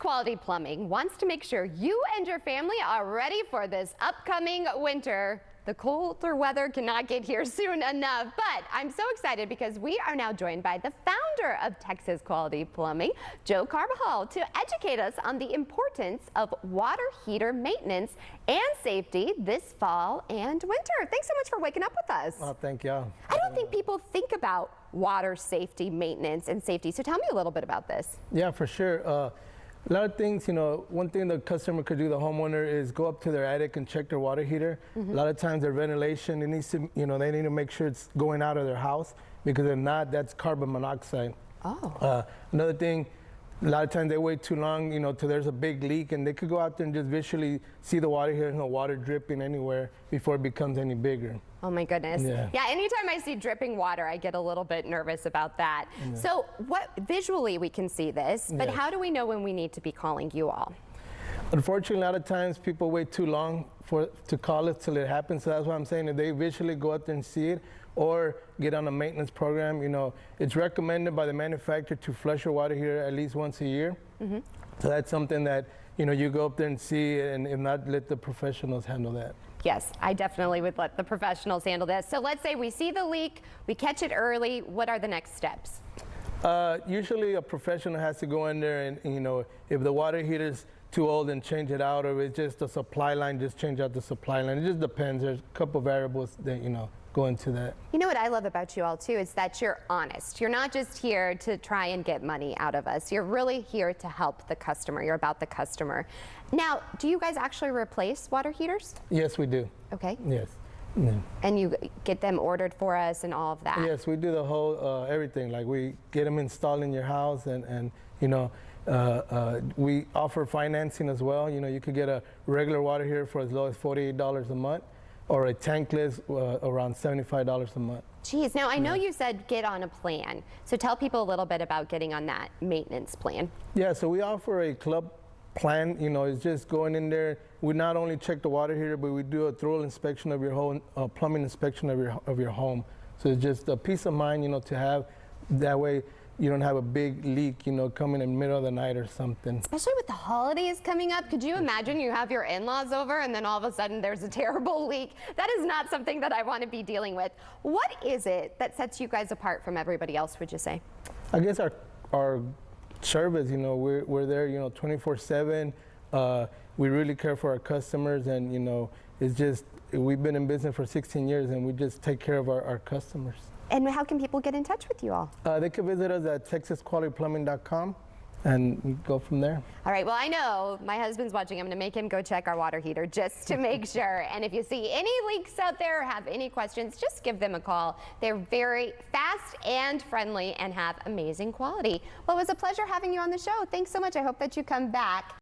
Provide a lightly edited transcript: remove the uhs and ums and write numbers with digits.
Quality Plumbing wants to make sure you and your family are ready for this upcoming winter. The colder weather cannot get here soon enough, but I'm so excited because we are now joined by the founder of Texas Quality Plumbing, Joe Carbajal, to educate us on the importance of water heater maintenance and safety this fall and winter. Thanks so much for waking up with us. Well, thank you. I don't think people think about water safety, maintenance, and safety, so tell me a little bit about this. Yeah, for sure. A lot of things, one thing the customer could do, the homeowner, is go up to their attic and check their water heater. A lot of times their ventilation, it needs to, they need to make sure it's going out of their house, because if not, that's carbon monoxide. Oh. Another thing, a lot of times they wait too long, till there's a big leak, and they could go out there and just visually see the water here, no water dripping anywhere before it becomes any bigger. Oh my goodness. Yeah, anytime I see dripping water, I get a little bit nervous about that. Yeah. So visually we can see this, but how do we know when we need to be calling you all? Unfortunately, a lot of times people wait too long to call us till it happens. So that's why I'm saying if they visually go out there and see it, or get on a maintenance program, it's recommended by the manufacturer to flush your water heater at least once a year. So that's something that you go up there and see, and if not, let the professionals handle that. Yes, I definitely would let the professionals handle this. So let's say we see the leak, we catch it early. What are the next steps? Usually a professional has to go in there and, if the water heater's too old, and change it out, or it's just a supply line, just change out the supply line. It just depends. There's a couple variables that, go into that. You know what I love about you all too is that you're honest. You're not just here to try and get money out of us. You're really here to help the customer. You're about the customer. Now, do you guys actually replace water heaters? Yes, we do. Okay. Yes. Yeah. And you get them ordered for us and all of that? Yes, we do the whole everything. Like, we get them installed in your house, and we offer financing as well. You could get a regular water heater for as low as $48 a month, or a tankless around $75 a month. Geez, now I know you said get on a plan. So tell people a little bit about getting on that maintenance plan. Yeah, so we offer a club plan. It's just going in there. We not only check the water heater, but we do a thorough inspection of your whole plumbing inspection of your home. So it's just a peace of mind, to have. That way you don't have a big leak, coming in the middle of the night or something. Especially with the holidays coming up. Could you imagine you have your in-laws over and then all of a sudden there's a terrible leak? That is not something that I want to be dealing with. What is it that sets you guys apart from everybody else, would you say? I guess our service, we're there, 24/7. We really care for our customers, and, it's just, we've been in business for 16 years, and we just take care of our customers. And how can people get in touch with you all? They can visit us at texasqualityplumbing.com, and we go from there. All right, well, I know my husband's watching. I'm going to make him go check our water heater just to make sure. And if you see any leaks out there or have any questions, just give them a call. They're very fast and friendly and have amazing quality. Well, it was a pleasure having you on the show. Thanks so much. I hope that you come back.